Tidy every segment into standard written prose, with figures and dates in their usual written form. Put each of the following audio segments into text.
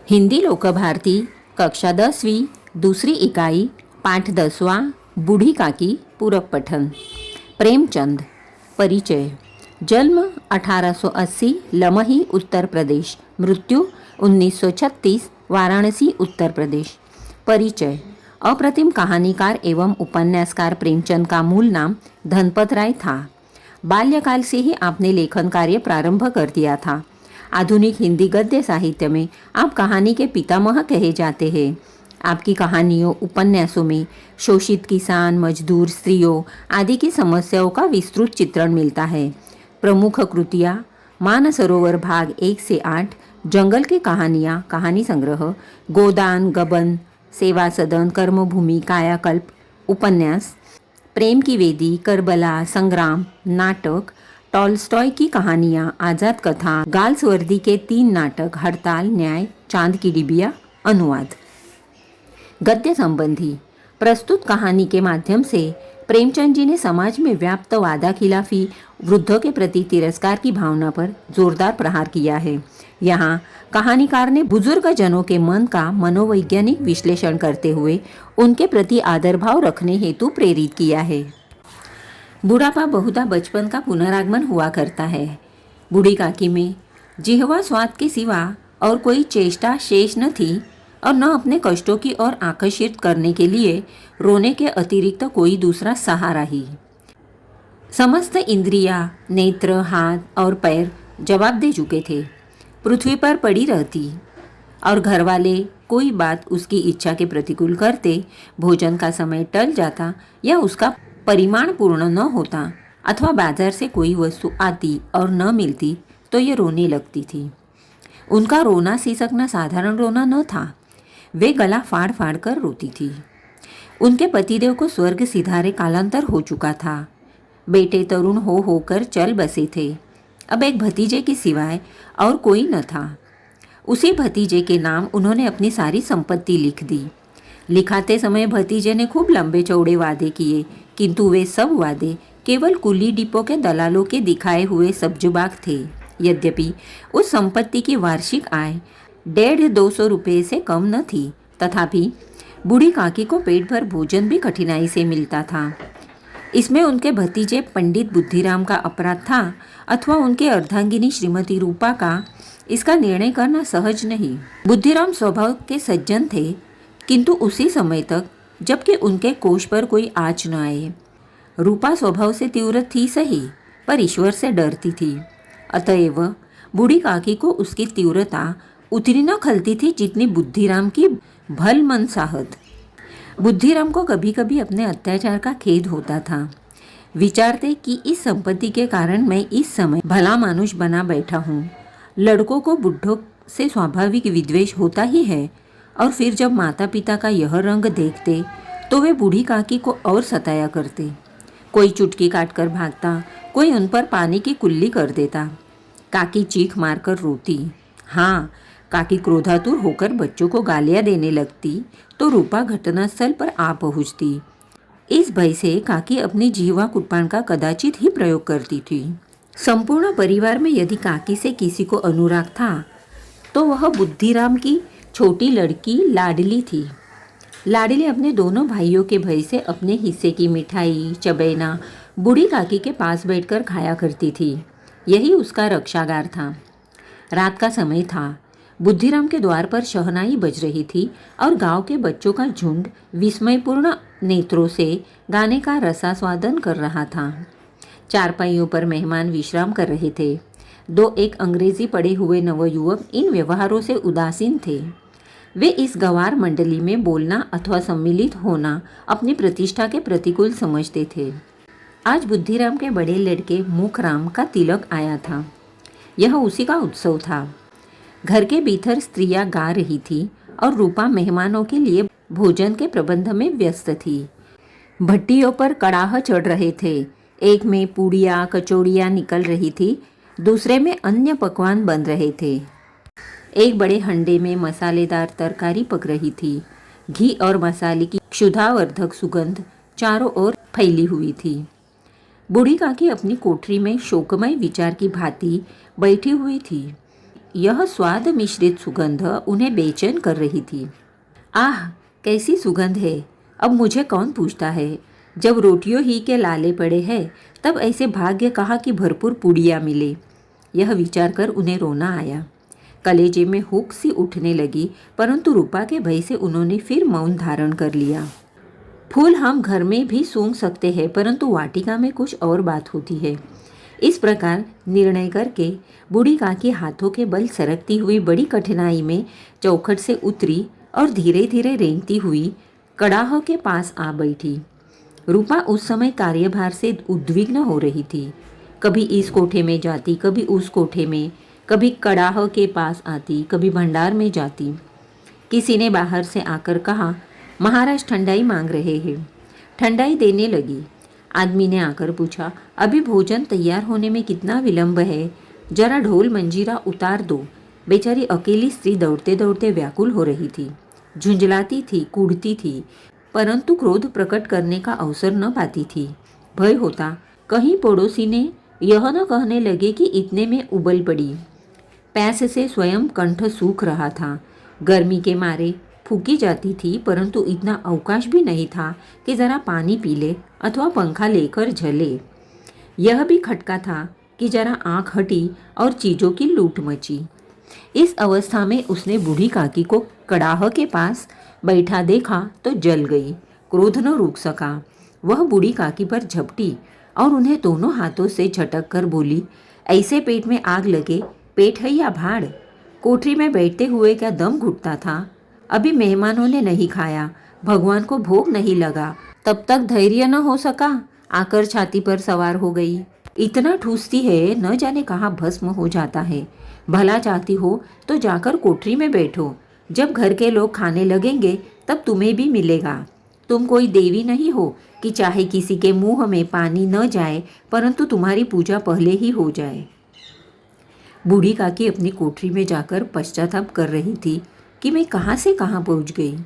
हिंदी लोकभारती कक्षा 10वीं दूसरी इकाई पाठ 10वां बूढ़ी काकी पूरक पठन। प्रेमचंद। परिचय। जन्म 1880 लमही उत्तर प्रदेश, मृत्यु 1936 वाराणसी उत्तर प्रदेश। परिचय। अप्रतिम कहानीकार एवं उपन्यासकार प्रेमचंद का मूल नाम धनपत राय था। बाल्यकाल से ही आपने लेखन कार्य प्रारंभ कर दिया था। आधुनिक हिंदी गद्य साहित्य में आप कहानी के पितामह कहे जाते हैं। आपकी कहानियों उपन्यासों में शोषित किसान, मजदूर, स्त्रियों आदि की समस्याओं का विस्तृत चित्रण मिलता है। प्रमुख कृतियाँ मानसरोवर भाग 1 से 8, जंगल की कहानियाँ कहानी संग्रह, गोदान, गबन, सेवा सदन, कर्मभूमि, कायाकल्प उपन्यास, प्रेम की वेदी, करबला, संग्राम नाटक, टॉलस्टॉय की कहानियाँ, आज़ाद कथा, गाल्सवर्दी के 3 नाटक, हड़ताल, न्याय, चांद की डिबिया अनुवाद। गद्य संबंधी प्रस्तुत कहानी के माध्यम से प्रेमचंद जी ने समाज में व्याप्त वादा खिलाफी, वृद्धों के प्रति तिरस्कार की भावना पर जोरदार प्रहार किया है। यहाँ कहानीकार ने बुजुर्ग जनों के मन का मनोवैज्ञानिक विश्लेषण करते हुए उनके प्रति आदर भाव रखने हेतु प्रेरित किया है। बुढ़ापा बहुधा बचपन का पुनरागमन हुआ करता है। बूढ़ी काकी में जिह्वा स्वाद के सिवा और कोई चेष्टा शेष न थी और न अपने कष्टों की ओर आकर्षित करने के लिए रोने के अतिरिक्त कोई दूसरा सहारा ही। समस्त इंद्रियां, नेत्र, हाथ और पैर जवाब दे चुके थे। पृथ्वी पर पड़ी रहती और घर वाले कोई बात उसकी इच्छा के प्रतिकूल करते, भोजन का समय टल जाता या उसका परिमाण पूर्ण न होता अथवा बाजार से कोई वस्तु आती और न मिलती तो ये रोने लगती थी। उनका रोना सिसकना साधारण रोना न था। वे गला फाड़ फाड़ कर रोती थी। उनके पतिदेव को स्वर्ग सिधारे कालांतर हो चुका था। बेटे तरुण हो होकर चल बसे थे। अब एक भतीजे के सिवाय और कोई न था। उसी भतीजे के नाम उन्होंने अपनी सारी संपत्ति लिख दी। लिखाते समय भतीजे ने खूब लंबे चौड़े वादे किए, किंतु वे सब वादे केवल कुली डिपो के दलालों के दिखाए हुए सब्जुबाग थे। यद्यपि उस संपत्ति की वार्षिक आय 150-200 रुपये से कम न थी, तथापि बूढ़ी काकी को पेट भर भोजन भी कठिनाई से मिलता था। इसमें उनके भतीजे पंडित बुद्धिराम का अपराध था अथवा उनके अर्धांगिनी श्रीमती रूपा का, इसका निर्णय करना सहज नहीं। बुद्धिराम स्वभाव के सज्जन थे, किंतु उसी समय तक जबकि उनके कोष पर कोई आँच न आए। रूपा स्वभाव से तीव्र थी सही, पर ईश्वर से डरती थी। अतएव बूढ़ी काकी को उसकी तीव्रता उतनी न खलती थी जितनी बुद्धिराम की भल मनसाहत। बुद्धिराम को कभी कभी अपने अत्याचार का खेद होता था। विचारते कि इस संपत्ति के कारण मैं इस समय भला मानुष बना बैठा हूँ। लड़कों को बुढ़ों से स्वाभाविक विद्वेष होता ही है, और फिर जब माता पिता का यह रंग देखते तो वे बूढ़ी काकी को और सताया करते। कोई चुटकी काटकर भागता, कोई उन पर पानी की कुल्ली कर देता। काकी चीख मारकर रोती। हाँ, काकी क्रोधातुर होकर बच्चों को गालियाँ देने लगती तो रूपा घटनास्थल पर आ पहुँचती। इस भय से काकी अपनी जीवा कुटपान का कदाचित ही प्रयोग करती थी। संपूर्ण परिवार में यदि काकी से किसी को अनुराग था तो वह बुद्धिराम की छोटी लड़की लाडली थी। लाडली अपने दोनों भाइयों के भय से अपने हिस्से की मिठाई, चबैना बूढ़ी काकी के पास बैठकर खाया करती थी। यही उसका रक्षागार था। रात का समय था। बुद्धिराम के द्वार पर शहनाई बज रही थी और गांव के बच्चों का झुंड विस्मयपूर्ण नेत्रों से गाने का रसास्वादन कर रहा था। चारपाइयों पर मेहमान विश्राम कर रहे थे। 2-1 अंग्रेजी पढ़े हुए नवयुवक इन व्यवहारों से उदासीन थे। वे इस गंवार मंडली में बोलना अथवा सम्मिलित होना अपनी प्रतिष्ठा के प्रतिकूल समझते थे। आज बुद्धिराम के बड़े लड़के मुखराम का तिलक आया था। यह उसी का उत्सव था। घर के भीतर स्त्रियां गा रही थी और रूपा मेहमानों के लिए भोजन के प्रबंध में व्यस्त थी। भट्टियों पर कड़ाह चढ़ रहे थे। एक में पूड़ियाँ कचौड़ियाँ निकल रही थी, दूसरे में अन्य पकवान बन रहे थे। एक बड़े हंडे में मसालेदार तरकारी पक रही थी। घी और मसाले की क्षुधावर्धक सुगंध चारों ओर फैली हुई थी। बूढ़ी काकी अपनी कोठरी में शोकमय विचार की भांति बैठी हुई थी। यह स्वाद मिश्रित सुगंध उन्हें बेचैन कर रही थी। आह, कैसी सुगंध है! अब मुझे कौन पूछता है? जब रोटियों ही के लाले पड़े हैं तब ऐसे भाग्य कहा कि भरपूर पुड़िया मिले। यह विचार कर उन्हें रोना आया। कलेजे में हुक सी उठने लगी, परंतु रूपा के भय से उन्होंने फिर मौन धारण कर लिया। फूल हम घर में भी सूंघ सकते हैं, परंतु वाटिका में कुछ और बात होती है। इस प्रकार निर्णय करके बूढ़ी काकी हाथों के बल सरकती हुई बड़ी कठिनाई में चौखट से उतरी और धीरे धीरे रेंगती हुई कड़ाह के पास आ बैठी। रूपा उस समय कार्यभार से उद्विग्न हो रही थी। कभी इस कोठे में जाती, कभी उस कोठे में, कभी कड़ाह के पास आती, कभी भंडार में जाती। किसी ने बाहर से आकर कहा, महाराज ठंडाई मांग रहे हैं। ठंडाई देने लगी। आदमी ने आकर पूछा, अभी भोजन तैयार होने में कितना विलंब है? जरा ढोल मंजीरा उतार दो। बेचारी अकेली स्त्री दौड़ते दौड़ते व्याकुल हो रही थी, झुंझलाती थी, कूदती थी, परंतु क्रोध प्रकट करने का अवसर न पाती थी। भय होता कहीं पड़ोसी ने यह न कहने लगे कि इतने में उबल पड़ी। प्यास से स्वयं कंठ सूख रहा था। गर्मी के मारे फूकी जाती थी, परंतु इतना अवकाश भी नहीं था कि जरा पानी पी ले अथवा पंखा लेकर झले। यह भी खटका था कि जरा आंख हटी और चीज़ों की लूट मची। इस अवस्था में उसने बूढ़ी काकी को कड़ाह के पास बैठा देखा तो जल गई। क्रोध न रुक सका। वह बूढ़ी काकी पर झपटी और उन्हें दोनों हाथों से झटक कर बोली, ऐसे पेट में आग लगे, पेट है या भाड़? कोठरी में बैठते हुए क्या दम घुटता था? अभी मेहमानों ने नहीं खाया, भगवान को भोग नहीं लगा, तब तक धैर्य न हो सका, आकर छाती पर सवार हो गई। इतना ठूसती है, न जाने कहाँ भस्म हो जाता है। भला चाहती हो तो जाकर कोठरी में बैठो। जब घर के लोग खाने लगेंगे तब तुम्हें भी मिलेगा। तुम कोई देवी नहीं हो कि चाहे किसी के मुंह में पानी न जाए, परंतु तुम्हारी पूजा पहले ही हो जाए। बूढ़ी काकी अपनी कोठरी में जाकर पश्चाताप कर रही थी कि मैं कहाँ से कहाँ पहुँच गई।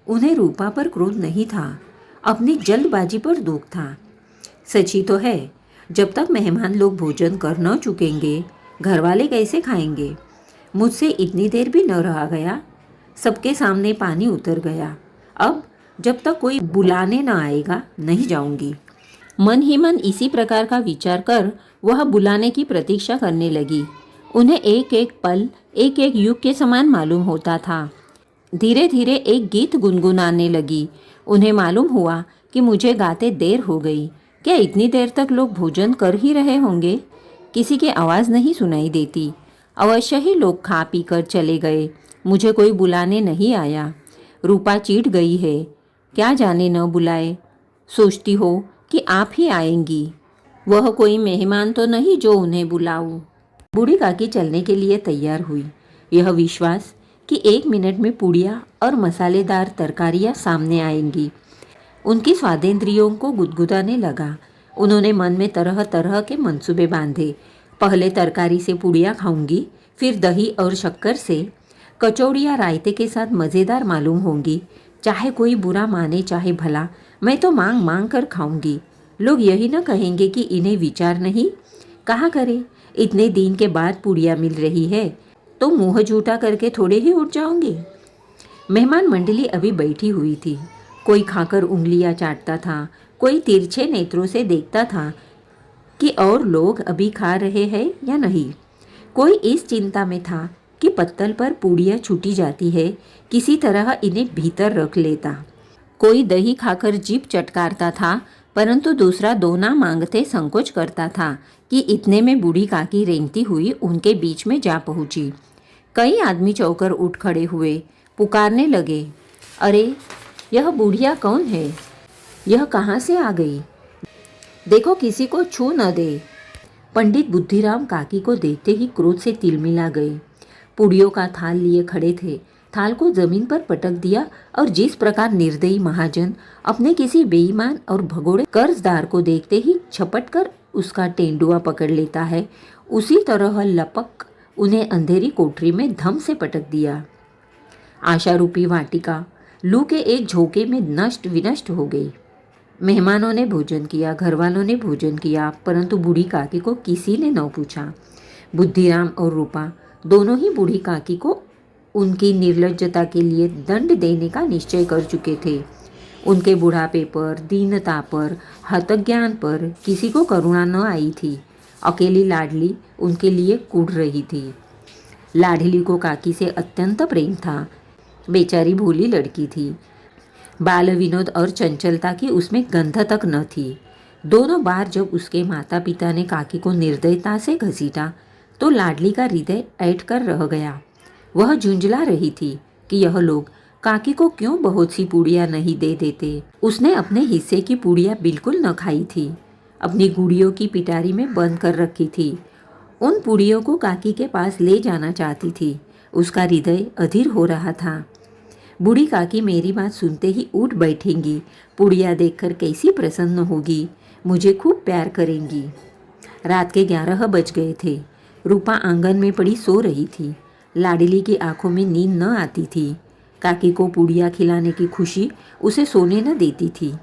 उन्हें रूपा पर क्रोध नहीं था, अपनी जल्दबाजी पर दुख था। सची तो है, जब तक मेहमान लोग भोजन कर न चुकेंगे, घर वाले कैसे खाएंगे? मुझसे इतनी देर भी न रहा गया। सबके सामने पानी उतर गया। अब जब तक कोई बुलाने न आएगा नहीं जाऊंगी। मन ही मन इसी प्रकार का विचार कर वह बुलाने की प्रतीक्षा करने लगी। उन्हें एक एक पल एक एक युग के समान मालूम होता था। धीरे धीरे एक गीत गुनगुनाने लगी। उन्हें मालूम हुआ कि मुझे गाते देर हो गई। क्या इतनी देर तक लोग भोजन कर ही रहे होंगे? किसी की आवाज़ नहीं सुनाई देती। अवश्य ही लोग खा पी कर चले गए, मुझे कोई बुलाने नहीं आया। रूपा चिढ़ गई है, क्या जाने न बुलाए। सोचती हो कि आप ही आएंगी। वह कोई मेहमान तो नहीं जो उन्हें बुलाऊं। बूढ़ी काकी चलने के लिए तैयार हुई। यह विश्वास कि 1 मिनट में पूड़ियाँ और मसालेदार तरकारियाँ सामने आएंगी उनकी स्वादेंद्रियों को गुदगुदाने लगा। उन्होंने मन में तरह तरह के मंसूबे बांधे। पहले तरकारी से पूड़ियाँ खाऊंगी, फिर दही और शक्कर से। कचौड़ियाँ रायते के साथ मज़ेदार मालूम होंगी। चाहे कोई बुरा माने चाहे भला, मैं तो मांग मांग कर खाऊंगी। लोग यही न कहेंगे कि इन्हें विचार नहीं। कहाँ करे, इतने दिन के बाद पूड़ियाँ मिल रही है तो मुँह झूठा करके थोड़े ही उठ जाऊंगी। मेहमान मंडली अभी बैठी हुई थी। कोई खाकर उंगलियां चाटता था, कोई तिरछे नेत्रों से देखता था कि और लोग अभी खा रहे हैं या नहीं। कोई इस चिंता में था कि पत्तल पर पूड़ियाँ छूटी जाती है, किसी तरह इन्हें भीतर रख लेता। कोई दही खाकर जीभ चटकारता था, परंतु दूसरा दोना मांगते संकोच करता था कि इतने में बूढ़ी काकी रेंगती हुई उनके बीच में जा पहुंची। कई आदमी चौकर उठ खड़े हुए, पुकारने लगे, अरे यह बुढ़िया कौन है? यह कहाँ से आ गई? देखो किसी को छू न दे। पंडित बुद्धिराम काकी को देखते ही क्रोध से तिलमिला गए। पूड़ियों का थाल लिए खड़े थे। थाल को जमीन पर पटक दिया और जिस प्रकार निर्दयी महाजन अपने किसी बेईमान और भगोड़े कर्जदार को देखते ही झपट कर उसका तेंदुआ पकड़ लेता है, उसी तरह लपक उन्हें अंधेरी कोठरी में धम से पटक दिया। आशा रूपी वाटिका लू के एक झोंके में नष्ट विनष्ट हो गई। मेहमानों ने भोजन किया, घरवालों ने भोजन किया, परंतु बूढ़ी काकी को किसी ने न पूछा। बुद्धिराम और रूपा दोनों ही बूढ़ी काकी को उनकी निर्लज्जता के लिए दंड देने का निश्चय कर चुके थे। उनके बुढ़ापे पर, दीनता पर, हतज्ञान पर किसी को करुणा न आई थी। अकेली लाडली उनके लिए कूढ़ रही थी। लाडली को काकी से अत्यंत प्रेम था। बेचारी भोली लड़की थी। बाल विनोद और चंचलता की उसमें गंध तक न थी। दोनों बार जब उसके माता पिता ने काकी को निर्दयता से घसीटा तो लाडली का हृदय ऐंठ कर रह गया। वह झुंझला रही थी कि यह लोग काकी को क्यों बहुत सी पूड़ियाँ नहीं दे देते। उसने अपने हिस्से की पूड़ियाँ बिल्कुल न खाई थी। अपनी गुड़ियों की पिटारी में बंद कर रखी थी। उन पूड़ियों को काकी के पास ले जाना चाहती थी। उसका हृदय अधीर हो रहा था। बूढ़ी काकी मेरी बात सुनते ही उठ बैठेंगी। पूड़ियाँ देखकर कैसी प्रसन्न होगी। मुझे खूब प्यार करेंगी। रात के 11 बज गए थे। रूपा आंगन में पड़ी सो रही थी। लाडली की आंखों में नींद न आती थी। काकी को पूड़ियाँ खिलाने की खुशी उसे सोने न देती थी।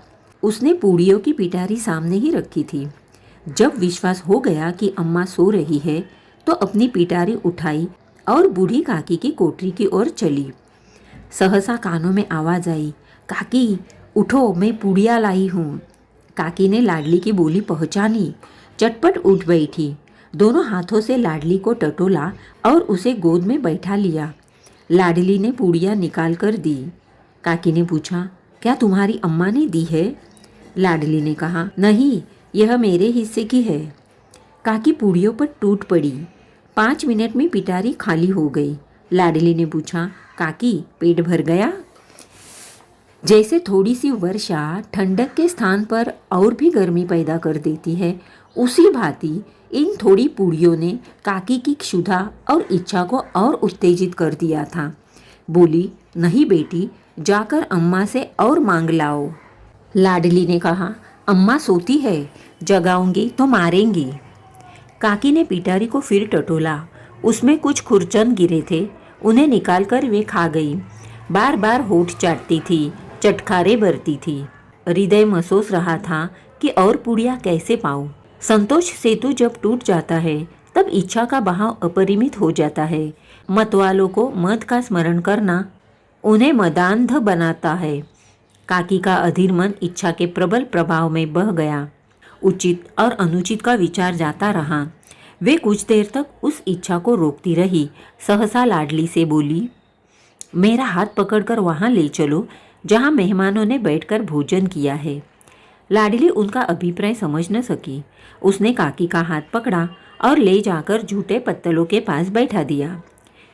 उसने पूड़ियों की पिटारी सामने ही रखी थी। जब विश्वास हो गया कि अम्मा सो रही है तो अपनी पिटारी उठाई और बूढ़ी काकी की कोठरी की ओर चली। सहसा कानों में आवाज़ आई, काकी उठो, मैं पूड़ियाँ लाई हूँ। काकी ने लाडली की बोली पहचानी। चटपट उठ बैठी। दोनों हाथों से लाडली को टटोला और उसे गोद में बैठा लिया। लाडली ने पूड़ियाँ निकाल कर दी। काकी ने पूछा, क्या तुम्हारी अम्मा ने दी है? लाडली ने कहा, नहीं, यह मेरे हिस्से की है। काकी पूड़ियों पर टूट पड़ी। 5 मिनट में पिटारी खाली हो गई। लाडली ने पूछा, काकी पेट भर गया? जैसे थोड़ी सी वर्षा ठंडक के स्थान पर और भी गर्मी पैदा कर देती है, उसी भांति इन थोड़ी पूड़ियों ने काकी की क्षुधा और इच्छा को और उत्तेजित कर दिया था। बोली, नहीं बेटी, जाकर अम्मा से और मांग लाओ। लाडली ने कहा, अम्मा सोती है, जगाऊंगी तो मारेंगी। काकी ने पिटारी को फिर टटोला। उसमें कुछ खुरचन गिरे थे। उन्हें निकालकर वे खा गई। बार बार होठ चाटती थी, चटखारे भरती थी। हृदय महसूस रहा था कि और पूड़ियाँ कैसे पाऊँ। संतोष सेतु जब टूट जाता है तब इच्छा का बहाव अपरिमित हो जाता है। मतवालों को मत का स्मरण करना उन्हें मदांध बनाता है। काकी का अधीर मन इच्छा के प्रबल प्रभाव में बह गया। उचित और अनुचित का विचार जाता रहा। वे कुछ देर तक उस इच्छा को रोकती रही। सहसा लाडली से बोली, मेरा हाथ पकड़कर वहाँ ले चलो जहाँ मेहमानों ने बैठकर भोजन किया है। लाडली उनका अभिप्राय समझ न सकी। उसने काकी का हाथ पकड़ा और ले जाकर झूठे पत्तलों के पास बैठा दिया।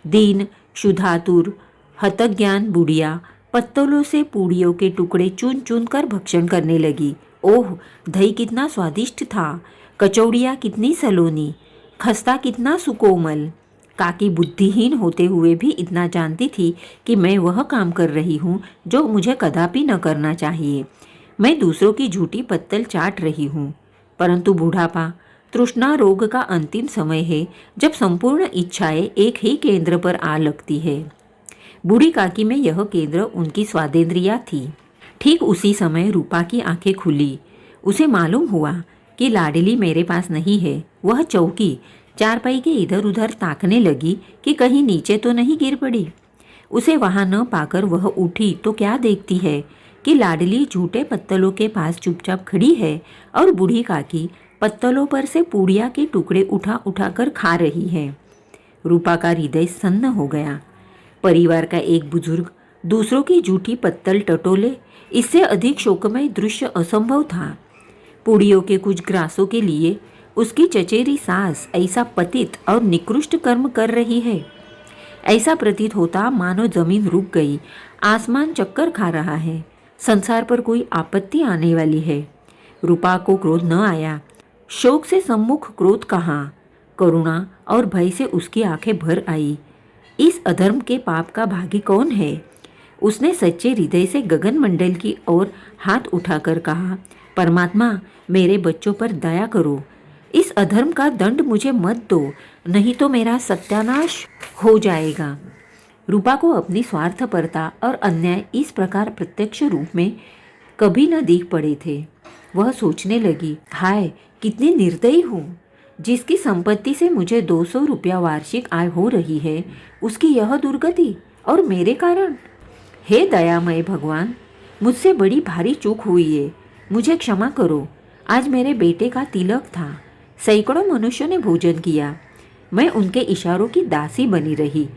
दीन, क्षुधातुर, हतज्ञान बुढ़िया पत्तलों से पूड़ियों के टुकड़े चुन चुन कर भक्षण करने लगी। ओह, दही कितना स्वादिष्ट था, कचौड़ियाँ कितनी सलोनी, खस्ता कितना सुकोमल। काकी बुद्धिहीन होते हुए भी इतना जानती थी कि मैं वह काम कर रही हूँ जो मुझे कदापि न करना चाहिए। मैं दूसरों की झूठी पत्तल चाट रही हूँ। परंतु बुढ़ापा तृष्णा रोग का अंतिम समय है जब संपूर्ण इच्छाएं एक ही केंद्र पर आ लगती है। बूढ़ी काकी में यह केंद्र उनकी स्वादेंद्रिया थी। ठीक उसी समय रूपा की आंखें खुली। उसे मालूम हुआ कि लाडली मेरे पास नहीं है। वह चौकी चारपाई के इधर उधर ताकने लगी कि कहीं नीचे तो नहीं गिर पड़ी। उसे वहां न पाकर वह उठी तो क्या देखती है कि लाडली झूठे पत्तलों के पास चुपचाप खड़ी है और बूढ़ी काकी पत्तलों पर से पूड़िया के टुकड़े उठा उठाकर खा रही है। रूपा का हृदय सन्न हो गया। परिवार का एक बुजुर्ग दूसरों की झूठी पत्तल टटोले, इससे अधिक शोकमय दृश्य असंभव था। पूड़ियों के कुछ ग्रासों के लिए उसकी चचेरी सास ऐसा पतित और निकृष्ट कर्म कर रही है। ऐसा प्रतीत होता मानो जमीन रुक गई, आसमान चक्कर खा रहा है, संसार पर कोई आपत्ति आने वाली है। रूपा को क्रोध न आया। शोक से सम्मुख क्रोध कहाँ, करुणा और भय से उसकी आंखें भर आई। इस अधर्म के पाप का भागी कौन है? उसने सच्चे हृदय से गगन मंडल की ओर हाथ उठाकर कहा, परमात्मा, मेरे बच्चों पर दया करो। इस अधर्म का दंड मुझे मत दो, नहीं तो मेरा सत्यानाश हो जाएगा। रूपा को अपनी स्वार्थपरता और अन्याय इस प्रकार प्रत्यक्ष रूप में कभी न दिख पड़े थे। वह सोचने लगी, हाय कितनी निर्दयी हूँ। जिसकी संपत्ति से मुझे 200 रुपया वार्षिक आय हो रही है, उसकी यह दुर्गति, और मेरे कारण। हे दयामय भगवान, मुझसे बड़ी भारी चूक हुई है, मुझे क्षमा करो। आज मेरे बेटे का तिलक था, सैकड़ों मनुष्यों ने भोजन किया, मैं उनके इशारों की दासी बनी रही,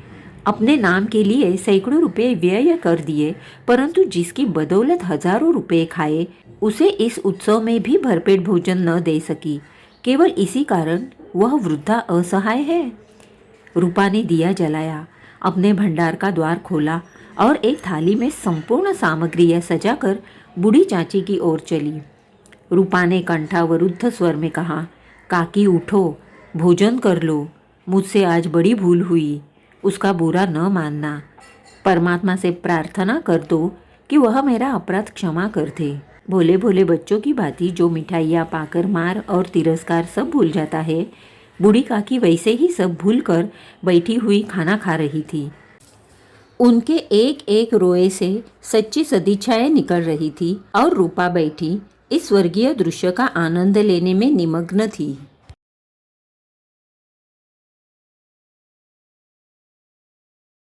अपने नाम के लिए सैकड़ों रुपए व्यय कर दिए, परंतु जिसकी बदौलत हजारों रुपए खाए, उसे इस उत्सव में भी भरपेट भोजन न दे सकी। केवल इसी कारण वह वृद्धा असहाय है। रूपा ने दिया जलाया, अपने भंडार का द्वार खोला और एक थाली में संपूर्ण सामग्रियां सजाकर बूढ़ी चाची की ओर चली। रूपा ने कंठावरुद्ध स्वर में कहा, काकी उठो, भोजन कर लो, मुझसे आज बड़ी भूल हुई, उसका बुरा न मानना। परमात्मा से प्रार्थना कर दो कि वह मेरा अपराध क्षमा कर दे। भोले भोले बच्चों की भांति जो मिठाइयाँ पाकर मार और तिरस्कार सब भूल जाता है, बूढ़ी काकी वैसे ही सब भूल कर बैठी हुई खाना खा रही थी। उनके एक एक रोए से सच्ची सदिच्छाएं निकल रही थी और रूपा बैठी इस स्वर्गीय दृश्य का आनंद लेने में निमग्न थी।